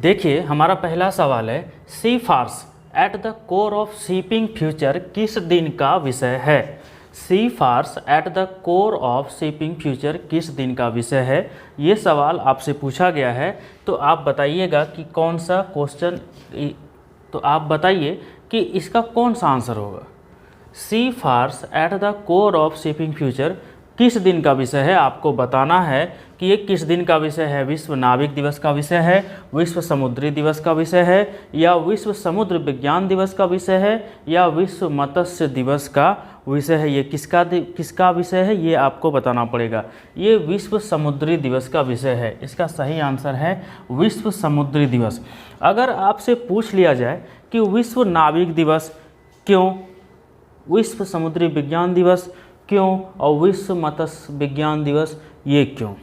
देखिए हमारा पहला सवाल है, seafarers at the core of shipping future किस दिन का विषय है। Seafarers at the core of shipping future किस दिन का विषय है, ये सवाल आपसे पूछा गया है। तो आप बताइएगा कि कौन सा क्वेश्चन, तो आप बताइए कि इसका कौन सा आंसर होगा। Seafarers at the core of shipping future किस दिन का विषय है, आपको बताना है कि ये किस दिन का विषय है। विश्व नाविक दिवस का विषय है, विश्व समुद्री दिवस का विषय है, या विश्व समुद्र विज्ञान दिवस का विषय है, या विश्व मत्स्य दिवस का विषय है। ये किसका विषय है ये आपको बताना पड़ेगा। ये विश्व समुद्री दिवस का विषय है। इसका सही आंसर है विश्व समुद्री दिवस। अगर आपसे पूछ लिया जाए कि विश्व नाविक दिवस क्यों, विश्व समुद्री विज्ञान दिवस क्यों और विश्व मत्स्य विज्ञान दिवस ये क्यों।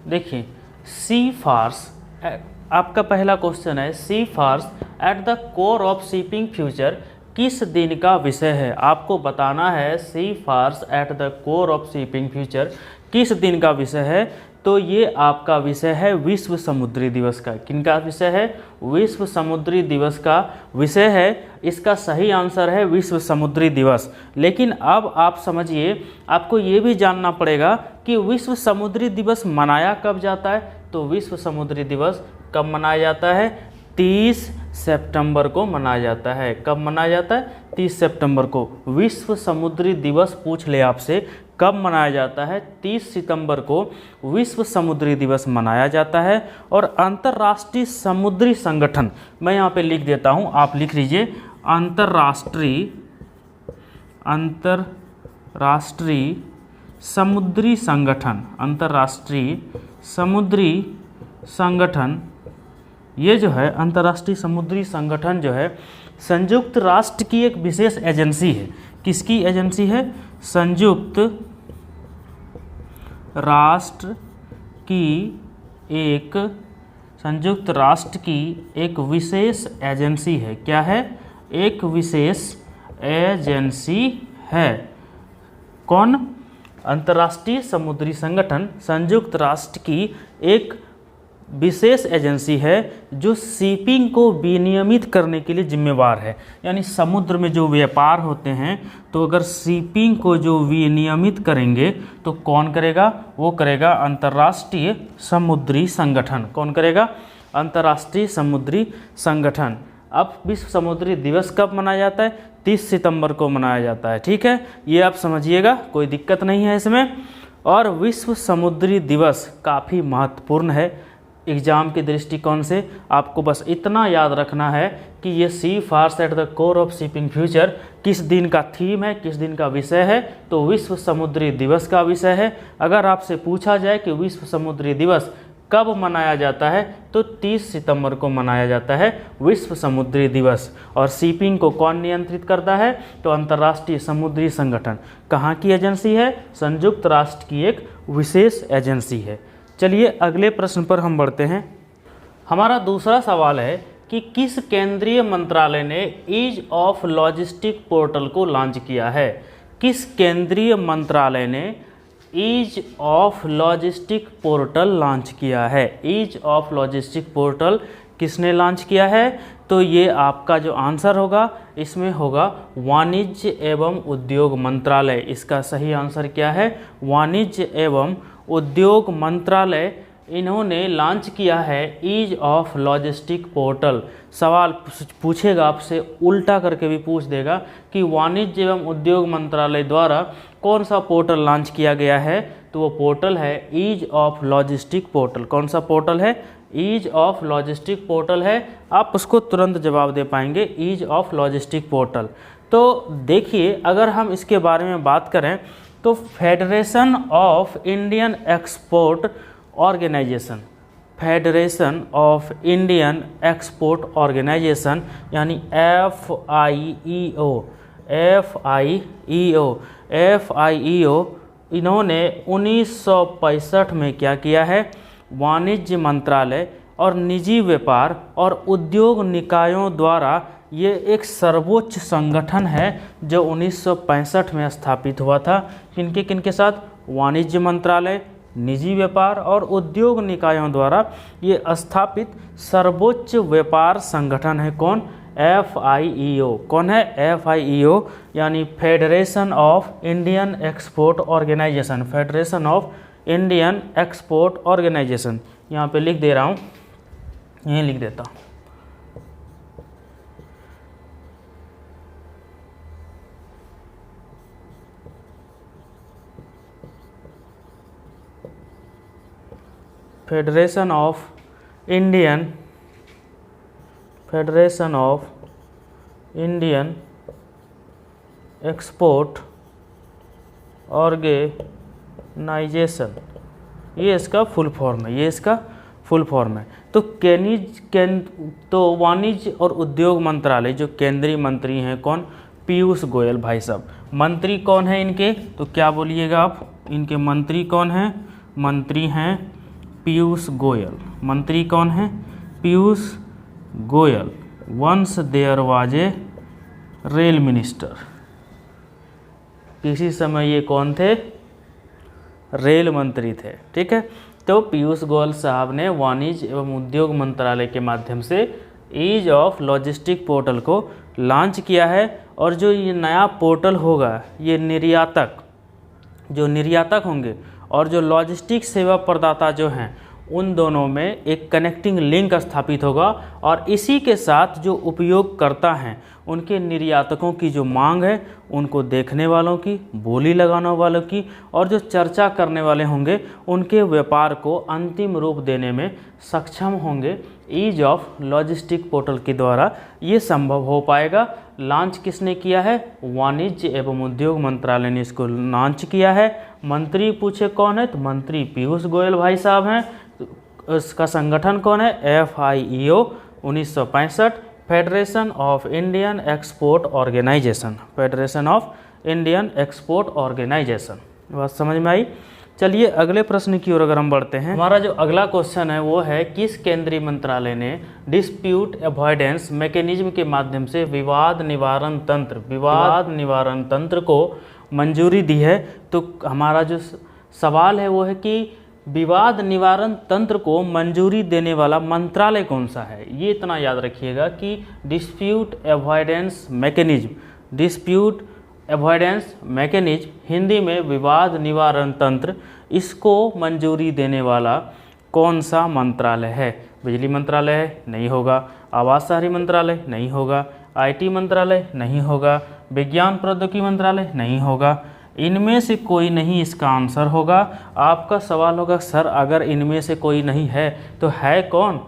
देखिए सी फार्स, आपका पहला क्वेश्चन है, seafarers at the core of shipping future किस दिन का विषय है। आपको बताना है seafarers at the core of shipping future किस दिन का विषय है। तो ये आपका विषय है विश्व समुद्री दिवस का। किनका विषय है, विश्व समुद्री दिवस का विषय है। इसका सही आंसर है विश्व समुद्री दिवस। लेकिन अब आप समझिए, आपको ये भी जानना पड़ेगा कि विश्व समुद्री दिवस मनाया कब जाता है। तो विश्व समुद्री दिवस कब मनाया जाता है, 30 सितंबर को मनाया जाता है। कब मनाया जाता है, 30 सितंबर को। विश्व समुद्री दिवस पूछ ले आपसे कब मनाया जाता है, 30 सितंबर को विश्व समुद्री दिवस मनाया जाता है। और अंतर्राष्ट्रीय समुद्री संगठन, मैं यहाँ पे लिख देता हूँ, आप लिख लीजिए, अंतर्राष्ट्रीय समुद्री संगठन, अंतर्राष्ट्रीय समुद्री संगठन, ये जो है अंतर्राष्ट्रीय समुद्री संगठन जो है संयुक्त राष्ट्र की एक विशेष एजेंसी है। किसकी एजेंसी है, संयुक्त राष्ट्र की एक विशेष एजेंसी है। क्या है, एक विशेष एजेंसी है। कौन, अंतर्राष्ट्रीय समुद्री संगठन संयुक्त राष्ट्र की एक विशेष एजेंसी है जो शिपिंग को विनियमित करने के लिए जिम्मेवार है। यानी समुद्र में जो व्यापार होते हैं, तो अगर शिपिंग को जो विनियमित करेंगे तो कौन करेगा, वो करेगा अंतर्राष्ट्रीय समुद्री संगठन। कौन करेगा, अंतर्राष्ट्रीय समुद्री संगठन। अब विश्व समुद्री दिवस कब मनाया जाता है, 30 सितंबर को मनाया जाता है। ठीक है, ये आप समझिएगा, कोई दिक्कत नहीं है इसमें। और विश्व समुद्री दिवस काफ़ी महत्वपूर्ण है एग्जाम के दृष्टिकोण से। आपको बस इतना याद रखना है कि ये seafarers at the core of shipping future किस दिन का थीम है, किस दिन का विषय है। तो विश्व समुद्री दिवस का विषय है। अगर आपसे पूछा जाए कि विश्व समुद्री दिवस कब मनाया जाता है, तो 30 सितंबर को मनाया जाता है विश्व समुद्री दिवस। और शिपिंग को कौन नियंत्रित करता है, तो अंतर्राष्ट्रीय समुद्री संगठन। कहाँ की एजेंसी है, संयुक्त राष्ट्र की एक विशेष एजेंसी है। चलिए अगले प्रश्न पर हम बढ़ते हैं। हमारा दूसरा सवाल है कि किस केंद्रीय मंत्रालय ने ईज ऑफ लॉजिस्टिक पोर्टल को लॉन्च किया है। किस केंद्रीय मंत्रालय ने ease of logistic portal launch किया है। ईज ऑफ लॉजिस्टिक पोर्टल किसने लॉन्च किया है? तो ये आपका जो आंसर होगा इसमें होगा वाणिज्य एवं उद्योग मंत्रालय। इसका सही आंसर क्या है? वाणिज्य एवं उद्योग मंत्रालय इन्होंने लॉन्च किया है ईज ऑफ लॉजिस्टिक पोर्टल। सवाल पूछेगा आपसे, उल्टा करके भी पूछ देगा कि वाणिज्य एवं उद्योग मंत्रालय द्वारा कौन सा पोर्टल लॉन्च किया गया है? तो वो पोर्टल है ईज ऑफ लॉजिस्टिक पोर्टल। कौन सा पोर्टल है? ईज ऑफ लॉजिस्टिक पोर्टल है। आप उसको तुरंत जवाब दे पाएंगे, ईज ऑफ लॉजिस्टिक पोर्टल। तो देखिए, अगर हम इसके बारे में बात करें तो federation of Indian export organisation, federation of Indian export organisation यानी FIEO इन्होंने 1965 में क्या किया है? वाणिज्य मंत्रालय और निजी व्यापार और उद्योग निकायों द्वारा ये एक सर्वोच्च संगठन है जो 1965 में स्थापित हुआ था। किनके किनके साथ? वाणिज्य मंत्रालय, निजी व्यापार और उद्योग निकायों द्वारा ये स्थापित सर्वोच्च व्यापार संगठन है। कौन? FIEO। कौन है? FIEO यानी federation of Indian export organisation, federation of Indian export organisation. यहाँ पे लिख दे रहा हूँ, यहीं लिख देता हूँ। Federation of Indian export organisation, ये इसका फुल फॉर्म है, ये इसका फुल फॉर्म है। तो वाणिज्य और उद्योग मंत्रालय जो केंद्रीय मंत्री हैं कौन? पीयूष गोयल भाई साहब। मंत्री कौन है इनके? तो क्या बोलिएगा आप? इनके मंत्री कौन हैं? मंत्री हैं पीयूष गोयल। मंत्री कौन है? Piyush Goyal. Once there was a rail minister. किसी समय ये कौन थे? रेल मंत्री थे। ठीक है, तो पीयूष गोयल साहब ने वाणिज्य एवं उद्योग मंत्रालय के माध्यम से ईज ऑफ लॉजिस्टिक पोर्टल को लॉन्च किया है। और जो ये नया पोर्टल होगा, ये निर्यातक होंगे और जो लॉजिस्टिक सेवा प्रदाता जो हैं उन दोनों में एक कनेक्टिंग लिंक स्थापित होगा। और इसी के साथ जो उपयोगकर्ता हैं उनके निर्यातकों की जो मांग है, उनको देखने वालों की, बोली लगाने वालों की और जो चर्चा करने वाले होंगे उनके व्यापार को अंतिम रूप देने में सक्षम होंगे। ईज ऑफ लॉजिस्टिक पोर्टल के द्वारा ये संभव हो पाएगा। लॉन्च किसने किया है? वाणिज्य एवं उद्योग मंत्रालय ने इसको लॉन्च किया है। मंत्री पूछे कौन है? तो मंत्री पीयूष गोयल भाई साहब हैं। इसका संगठन कौन है? FIEO 1965, federation of Indian export organisation, federation of Indian export organisation. बात समझ में आई? चलिए अगले प्रश्न की ओर अगर हम बढ़ते हैं, हमारा जो अगला क्वेश्चन है वो है किस केंद्रीय मंत्रालय ने डिस्प्यूट अवॉइडेंस मैकेनिज्म के माध्यम से विवाद निवारण तंत्र को मंजूरी दी है। तो हमारा जो सवाल है वो है कि विवाद निवारण तंत्र को मंजूरी देने वाला मंत्रालय कौन सा है? ये इतना याद रखिएगा कि डिस्प्यूट अवॉइडेंस मैकेनिज्म हिंदी में विवाद निवारण तंत्र, इसको मंजूरी देने वाला कौन सा मंत्रालय है? बिजली मंत्रालय है? नहीं होगा। आवास शहरी मंत्रालय? नहीं होगा। IT मंत्रालय? नहीं होगा। विज्ञान प्रौद्योगिकी मंत्रालय? नहीं होगा। इनमें से कोई नहीं इसका आंसर होगा। आपका सवाल होगा सर अगर इनमें से कोई नहीं है तो है कौन?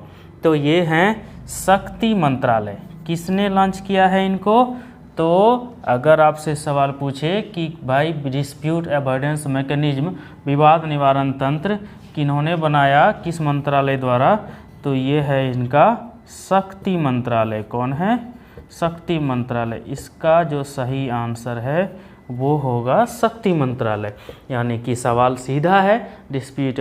तो ये हैं शक्ति मंत्रालय। किसने लॉन्च किया है इनको? तो अगर आपसे सवाल पूछे कि भाई डिस्प्यूट अवॉइडेंस मैकेनिज्म, विवाद निवारण तंत्र किन्होंने बनाया, किस मंत्रालय द्वारा? तो ये है इनका शक्ति मंत्रालय। कौन है? शक्ति मंत्रालय। इसका जो सही आंसर है वो होगा शक्ति मंत्रालय। यानी कि सवाल सीधा है, डिस्प्यूट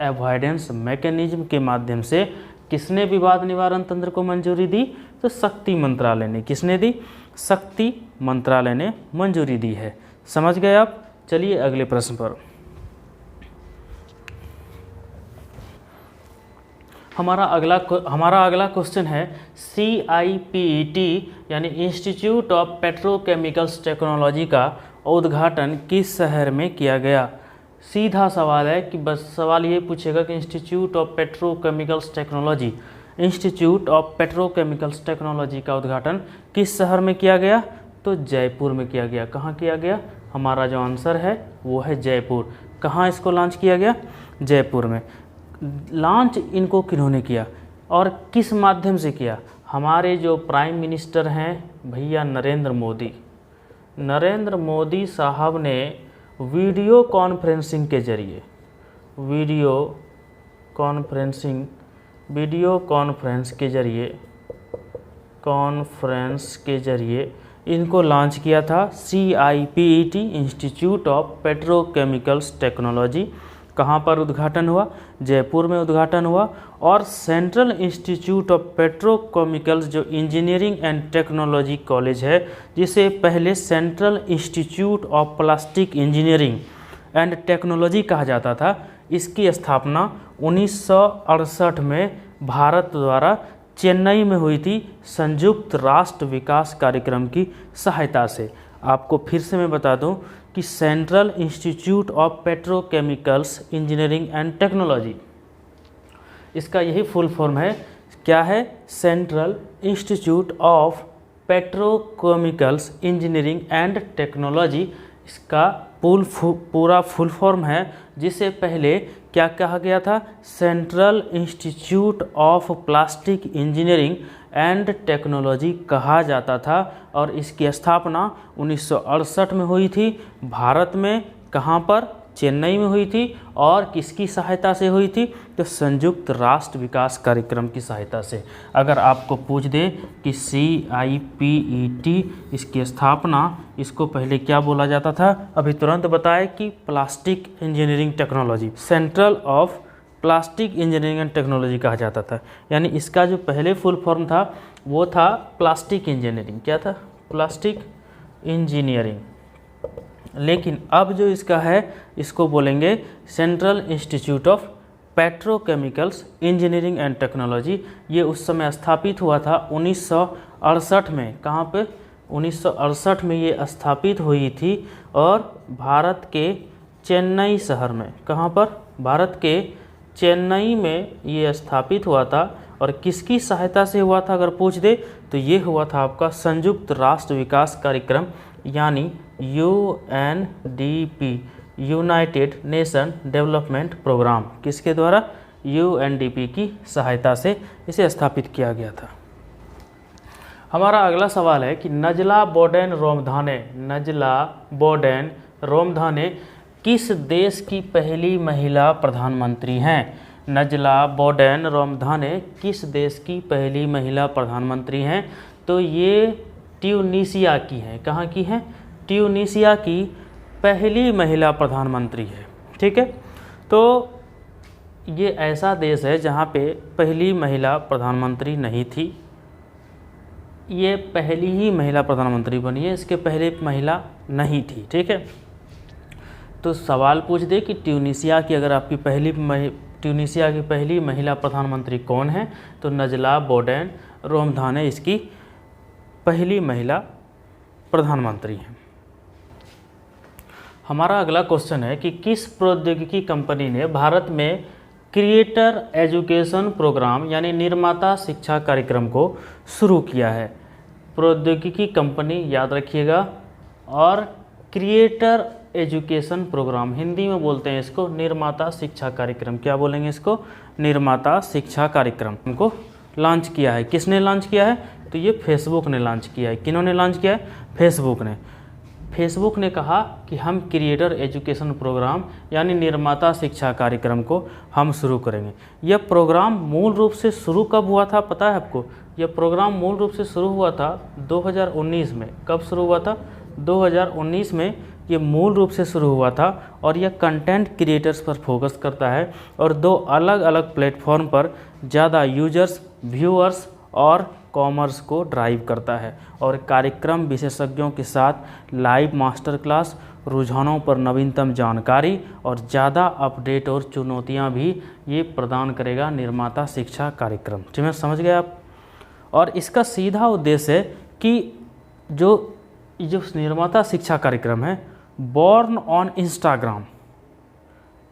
अवॉइडेंस मैकेनिज्म के माध्यम से किसने विवाद निवारण तंत्र को मंजूरी दी? तो शक्ति मंत्रालय ने। किसने दी? शक्ति मंत्रालय ने मंजूरी दी है। समझ गए आप? चलिए अगले प्रश्न पर। हमारा अगला क्वेश्चन है CIPET यानी इंस्टीट्यूट ऑफ पेट्रोकेमिकल्स टेक्नोलॉजी का उद्घाटन किस शहर में किया गया। सीधा सवाल है कि बस सवाल ये पूछेगा कि इंस्टीट्यूट ऑफ पेट्रोकेमिकल्स टेक्नोलॉजी का उद्घाटन किस शहर में किया गया, तो जयपुर में किया गया। कहाँ किया गया, हमारा जो आंसर है वो है जयपुर। कहाँ इसको लॉन्च किया गया, जयपुर में। लॉन्च इनको किन्होंने किया और किस माध्यम से किया, हमारे जो प्राइम मिनिस्टर हैं भैया नरेंद्र मोदी साहब ने वीडियो कॉन्फ्रेंसिंग के जरिए इनको लॉन्च किया था। CIPET institute of petrochemicals technology कहाँ पर उद्घाटन हुआ, जयपुर में उद्घाटन हुआ। और सेंट्रल इंस्टीट्यूट ऑफ पेट्रोकेमिकल्स जो इंजीनियरिंग एंड टेक्नोलॉजी कॉलेज है, जिसे पहले central institute of plastic engineering and technology कहा जाता था, इसकी स्थापना 1968 में भारत द्वारा चेन्नई में हुई थी संयुक्त राष्ट्र विकास कार्यक्रम की सहायता से। आपको फिर से मैं बता दूं कि central institute of petrochemicals engineering and technology, इसका यही फुल फॉर्म है, क्या है, central institute of petrochemicals engineering and technology. इसका पूरा फुल फॉर्म है, जिसे पहले क्या कहा गया था, central institute of plastic engineering and technology कहा जाता था। और इसकी स्थापना 1968 में हुई थी भारत में। कहाँ पर, चेन्नई में हुई थी। और किसकी सहायता से हुई थी, तो संयुक्त राष्ट्र विकास कार्यक्रम की सहायता से। अगर आपको पूछ दे कि CIPET इसकी स्थापना, इसको पहले क्या बोला जाता था, अभी तुरंत बताए कि plastic engineering technology, central of plastic engineering and technology कहा जाता था। यानी इसका जो पहले फुल फॉर्म था वो था प्लास्टिक इंजीनियरिंग, क्या था, प्लास्टिक इंजीनियरिंग। लेकिन अब जो इसका है, इसको बोलेंगे central institute of petrochemicals engineering and technology. ये उस समय स्थापित हुआ था 1968 में। कहाँ पे, 1968 में ये स्थापित हुई थी और भारत के चेन्नई शहर में। कहाँ पर, भारत के चेन्नई में ये स्थापित हुआ था। और किसकी सहायता से हुआ था अगर पूछ दे, तो ये हुआ था आपका संयुक्त राष्ट्र विकास कार्यक्रम यानी UNDP, united nation development programme. किसके द्वारा, UNDP की सहायता से इसे स्थापित किया गया था। हमारा अगला सवाल है कि नजला बोर्डेन रोमधाने किस देश की पहली महिला प्रधानमंत्री हैं। नजला बोर्डेन रोमधाने किस देश की पहली महिला प्रधानमंत्री हैं, तो ये ट्यूनीशिया की हैं। कहाँ की हैं, ट्यूनीशिया की पहली महिला प्रधानमंत्री है। ठीक है, तो ये ऐसा देश है जहाँ पे पहली महिला प्रधानमंत्री नहीं थी, ये पहली ही महिला प्रधानमंत्री बनी है, इसके पहले महिला नहीं थी। ठीक है, तो सवाल पूछ दे कि ट्यूनीशिया की अगर आपकी ट्यूनीशिया की पहली महिला प्रधानमंत्री कौन है, तो नजला बोर्डेन रोमधाने इसकी पहली महिला प्रधानमंत्री हैं। हमारा अगला क्वेश्चन है कि किस प्रौद्योगिकी कंपनी ने भारत में क्रिएटर एजुकेशन प्रोग्राम यानी निर्माता शिक्षा कार्यक्रम को शुरू किया है। प्रौद्योगिकी कंपनी याद रखिएगा, और क्रिएटर एजुकेशन प्रोग्राम, हिंदी में बोलते हैं इसको निर्माता शिक्षा कार्यक्रम। क्या बोलेंगे इसको, निर्माता शिक्षा कार्यक्रम को लॉन्च किया है। किसने लॉन्च किया है, तो ये फेसबुक ने लॉन्च किया है। किन्होंने लॉन्च किया है, फेसबुक ने कहा कि हम क्रिएटर एजुकेशन प्रोग्राम यानी निर्माता शिक्षा कार्यक्रम को हम शुरू करेंगे। यह प्रोग्राम मूल रूप से शुरू कब हुआ था पता है आपको, यह प्रोग्राम मूल रूप से शुरू हुआ था 2019 में। कब शुरू हुआ था, 2019 में ये मूल रूप से शुरू हुआ था। और यह कंटेंट क्रिएटर्स पर फोकस करता है और 2 अलग अलग प्लेटफॉर्म पर ज़्यादा यूजर्स, व्यूअर्स और कॉमर्स को ड्राइव करता है। और कार्यक्रम विशेषज्ञों के साथ लाइव मास्टर क्लास, रुझानों पर नवीनतम जानकारी और ज़्यादा अपडेट और चुनौतियां भी ये प्रदान करेगा निर्माता शिक्षा कार्यक्रम। ठीक है, समझ गए आप। और इसका सीधा उद्देश्य है कि जो निर्माता शिक्षा कार्यक्रम है, बॉर्न ऑन इंस्टाग्राम,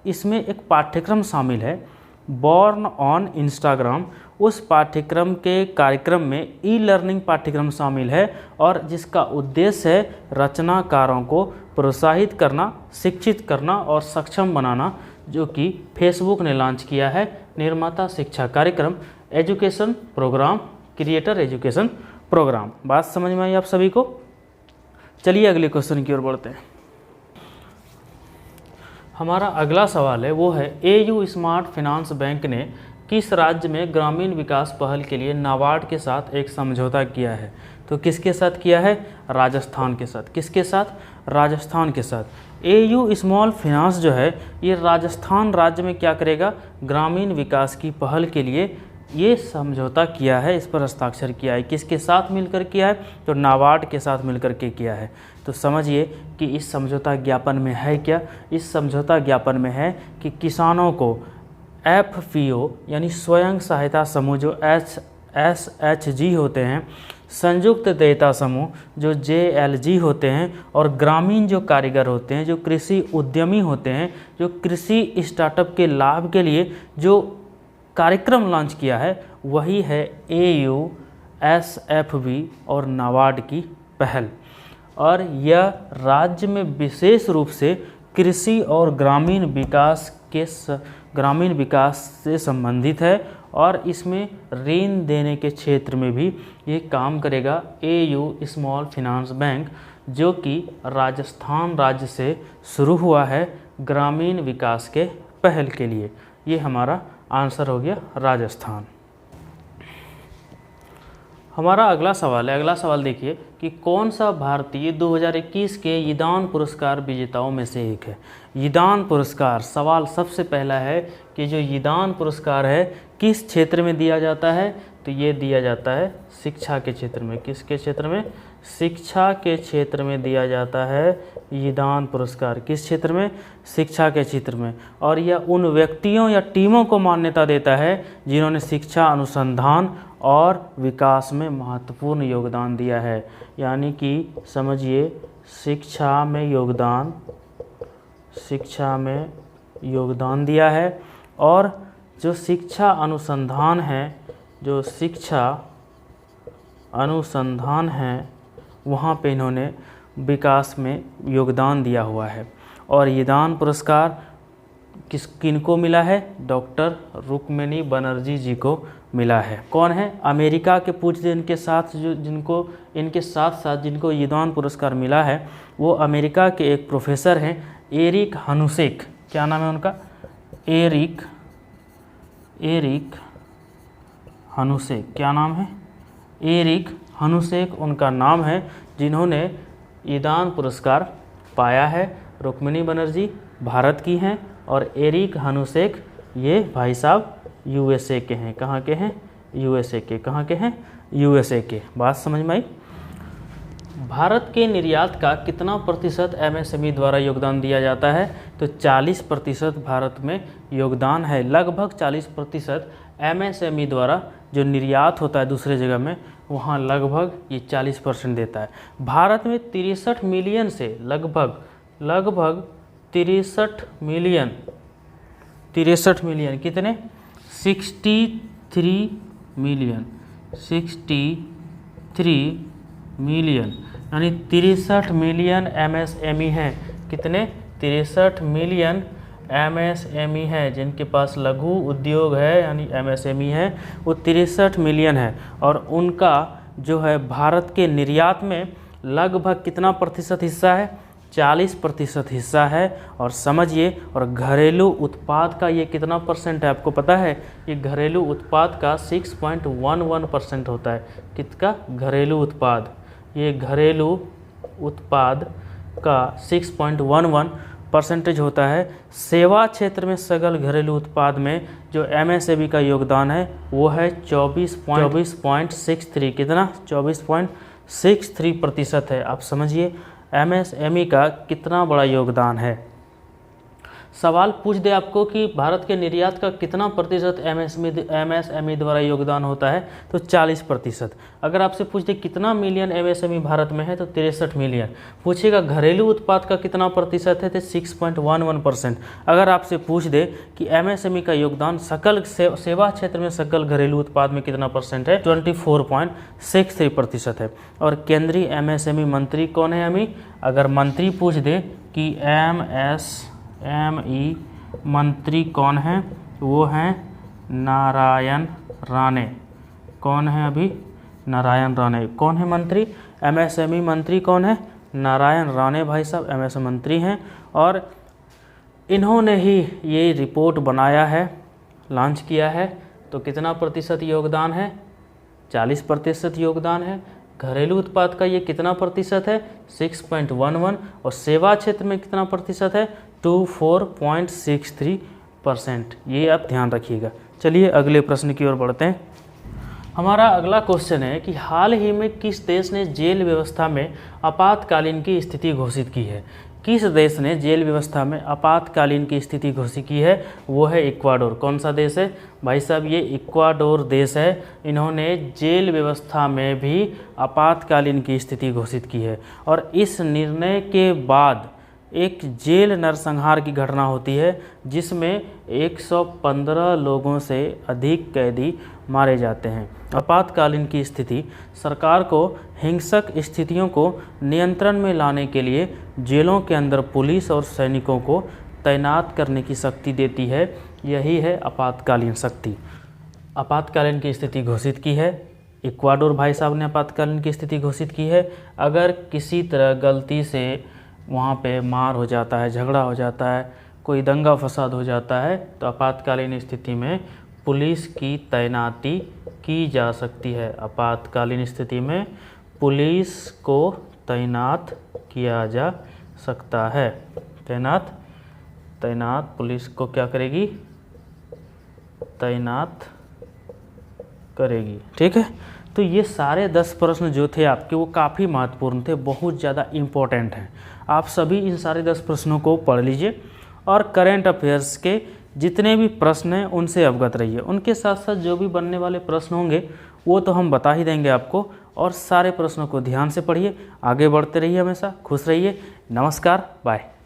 इसमें एक पाठ्यक्रम शामिल है, बॉर्न ऑन इंस्टाग्राम। उस पाठ्यक्रम के कार्यक्रम में ई लर्निंग पाठ्यक्रम शामिल है और जिसका उद्देश्य है रचनाकारों को प्रोत्साहित करना, शिक्षित करना और सक्षम बनाना, जो कि फेसबुक ने लॉन्च किया है निर्माता शिक्षा कार्यक्रम, education programme, creator education programme. बात समझ में आई आप सभी को। चलिए अगले क्वेश्चन की ओर बढ़ते हैं। हमारा अगला सवाल है वो है एयू स्मार्ट फाइनेंस बैंक ने किस राज्य में ग्रामीण विकास पहल के लिए नाबार्ड के साथ एक समझौता किया है? तो किसके साथ किया है? राजस्थान के साथ। किसके साथ? राजस्थान के साथ। एयू स्मॉल फाइनेंस जो है ये राजस्थान राज्य में क्या करेगा? ग्रामीण विकास की पहल के लिए ये समझौता किया है, इस पर हस्ताक्षर किया है। किसके साथ मिलकर किया है? तो नाबार्ड के साथ मिलकर के किया है। तो समझिए कि इस समझौता ज्ञापन में है क्या? इस समझौता ज्ञापन में है कि किसानों को एफपीओ यानी स्वयं सहायता समूह जो SHG होते हैं, संयुक्त देयता समूह जो JLG होते हैं, और ग्रामीण जो कारीगर होते हैं, जो कृषि उद्यमी होते हैं, जो कृषि स्टार्टअप के लाभ के लिए जो कार्यक्रम लॉन्च किया है, वही है AU SFB और नाबार्ड की पहल। और यह राज्य में विशेष रूप से कृषि और ग्रामीण विकास से संबंधित है और इसमें ऋण देने के क्षेत्र में भी ये काम करेगा। AU स्मॉल फाइनेंस बैंक जो कि राजस्थान राज्य से शुरू हुआ है ग्रामीण विकास के पहल के लिए। ये हमारा आंसर हो गया राजस्थान। हमारा अगला सवाल है। अगला सवाल देखिए कि कौन सा भारतीय 2021 के यिदान पुरस्कार विजेताओं में से एक है? यिदान पुरस्कार, सवाल सबसे पहला है कि जो यिदान पुरस्कार है किस क्षेत्र में दिया जाता है? तो ये दिया जाता है शिक्षा के क्षेत्र में। किसके क्षेत्र में? शिक्षा के क्षेत्र में दिया जाता है यिदान पुरस्कार। किस क्षेत्र में? शिक्षा के क्षेत्र में। और यह उन व्यक्तियों या टीमों को मान्यता देता है जिन्होंने शिक्षा अनुसंधान और विकास में महत्वपूर्ण योगदान दिया है। यानी कि समझिए शिक्षा में योगदान दिया है। और जो शिक्षा अनुसंधान है वहाँ पे इन्होंने विकास में योगदान दिया हुआ है। और यिदान पुरस्कार किनको मिला है? डॉक्टर रुक्मिणी बनर्जी जी को मिला है। कौन है? अमेरिका के पूछते इनके साथ इनके साथ जिनको यिदान पुरस्कार मिला है वो अमेरिका के एक प्रोफेसर हैं, एरिक हनुसेक। क्या नाम है उनका? एरिक हनुसेक। क्या नाम है? एरिक हनुसेक उनका नाम है, जिन्होंने यिदान पुरस्कार पाया है। रुक्मिणी बनर्जी भारत की हैं और एरिक हनुसेक ये भाई साहब USA के हैं। कहाँ के हैं? USA के। कहाँ के हैं? USA के। बात समझ में आई। भारत के निर्यात का कितना प्रतिशत MSME द्वारा योगदान दिया जाता है? तो 40% भारत में योगदान है। लगभग 40% MSME द्वारा जो निर्यात होता है दूसरे जगह में, वहाँ लगभग ये 40% देता है। भारत में 63 मिलियन से लगभग 63 मिलियन कितने? 63 मिलियन यानी 63 मिलियन MSME हैं। कितने? 63 मिलियन MSME है जिनके पास लघु उद्योग है यानी MSME है, वो 63 मिलियन है। और उनका जो है भारत के निर्यात में लगभग कितना प्रतिशत हिस्सा है? 40% हिस्सा है। और समझिए, और घरेलू उत्पाद का ये कितना परसेंट है आपको पता है? ये घरेलू उत्पाद का 6.11% होता है। किसका? घरेलू उत्पाद। ये घरेलू उत्पाद का 6.11 परसेंटेज होता है। सेवा क्षेत्र में सकल घरेलू उत्पाद में जो एमएसएमई का योगदान है वो है 24.63। कितना? 24.63% है। आप समझिए एमएसएमई का कितना बड़ा योगदान है। सवाल पूछ दे आपको कि भारत के निर्यात का कितना प्रतिशत एमएसएमई द्वारा योगदान होता है, तो 40%। अगर आपसे पूछ दे कितना मिलियन एमएसएमई भारत में है, तो 63 मिलियन। पूछेगा घरेलू उत्पाद का कितना प्रतिशत है, तो 6.11%। अगर आपसे पूछ दे कि एमएसएमई का योगदान सकल सेवा क्षेत्र में सकल घरेलू उत्पाद में कितना परसेंट है, 24.63% है। और केंद्रीय एमएसएमई मंत्री कौन है? अमी अगर मंत्री पूछ दे कि एमएसएमई मंत्री कौन है, वो हैं नारायण राणे। कौन है अभी? नारायण राणे। कौन है मंत्री? एमएसएमई मंत्री कौन है? नारायण राणे भाई साहब एमएसएमई मंत्री हैं। और इन्होंने ही ये रिपोर्ट बनाया है, लॉन्च किया है। तो कितना प्रतिशत योगदान है? 40% योगदान है। घरेलू उत्पाद का ये कितना प्रतिशत है? 6.11। और सेवा क्षेत्र में कितना प्रतिशत है? 24.63%। ये आप ध्यान रखिएगा। चलिए अगले प्रश्न की ओर बढ़ते हैं। हमारा अगला क्वेश्चन है कि हाल ही में किस देश ने जेल व्यवस्था में आपातकालीन की स्थिति घोषित की है? किस देश ने जेल व्यवस्था में आपातकालीन की स्थिति घोषित की है? वो है इक्वाडोर। कौन सा देश है भाई साहब? ये इक्वाडोर देश है। इन्होंने जेल व्यवस्था में भी आपातकालीन की स्थिति घोषित की है। और इस निर्णय के बाद एक जेल नरसंहार की घटना होती है, जिसमें 115 लोगों से अधिक कैदी मारे जाते हैं। आपातकालीन की स्थिति सरकार को हिंसक स्थितियों को नियंत्रण में लाने के लिए जेलों के अंदर पुलिस और सैनिकों को तैनात करने की शक्ति देती है। यही है आपातकालीन शक्ति। आपातकालीन की स्थिति घोषित की है इक्वाडोर भाई साहब ने। आपातकालीन की स्थिति घोषित की है। अगर किसी तरह गलती से वहाँ पे मार हो जाता है, झगड़ा हो जाता है, कोई दंगा फसाद हो जाता है, तो आपातकालीन स्थिति में पुलिस की तैनाती की जा सकती है। आपातकालीन स्थिति में पुलिस को तैनात किया जा सकता है। तैनात पुलिस को क्या करेगी? तैनात करेगी। ठीक है। तो ये सारे 10 प्रश्न जो थे आपके, वो काफ़ी महत्वपूर्ण थे, बहुत ज़्यादा इम्पोर्टेंट हैं। आप सभी इन सारे 10 प्रश्नों को पढ़ लीजिए और करेंट अफेयर्स के जितने भी प्रश्न हैं उनसे अवगत रहिए। उनके साथ साथ जो भी बनने वाले प्रश्न होंगे वो तो हम बता ही देंगे आपको। और सारे प्रश्नों को ध्यान से पढ़िए, आगे बढ़ते रहिए, हमेशा खुश रहिए। नमस्कार, बाय।